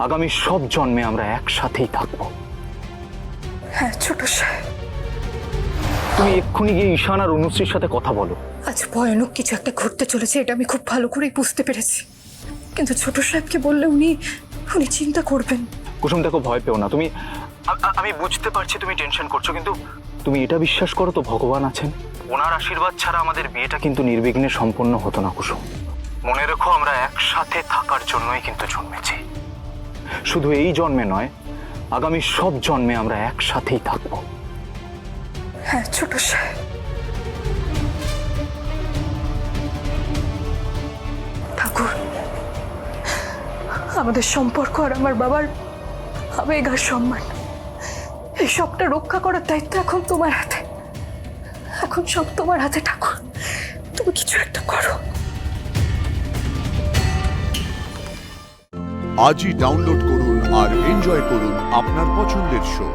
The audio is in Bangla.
আগামী সব জন্মে আমরা একসাথেই থাকবো। হ্যাঁ ছোট সাহেব, তুমি এক্ষুনি গিয়ে ঈশান আর অনুশ্রীর সাথে কথা বলো। আজ ভয়ানক কিছু একটা ঘটতে চলেছে, এটা আমি খুব ভালো করেই বুঝতে পেরেছি। কিন্তু ছোট সাহেবকে বললে উনি চিন্তা করবেন। কুসুম দেখো, ভয় পেও না তুমি। আমি বুঝতে পারছি তুমি টেনশন করছো, কিন্তু তুমি এটা বিশ্বাস করো তো ভগবান আছেন। ওনার আশীর্বাদ ছাড়া আমাদের বিয়েটা কিন্তু নির্বিঘ্নে সম্পন্ন হতো না কুসুম। মনে রেখো, আমরা একসাথে থাকার জন্যই কিন্তু জন্মেছি। শুধু এই জন্মে নয়, আগামী সব জন্মে আমরা একসাথেই থাকবো। হ্যাঁ ছোট সাহেব। ঠাকুর, আমাদের সম্পর্ক আর আমার বাবার আবেগ আর সম্মান, এই সবটা রক্ষা করার দায়িত্ব এখন তোমার হাতে। এখন সব তোমার হাতে ঠাকুর, তুমি কিছু একটা করো। আজই ডাউনলোড করুন আর এনজয় করুন আপনার পছন্দের শো।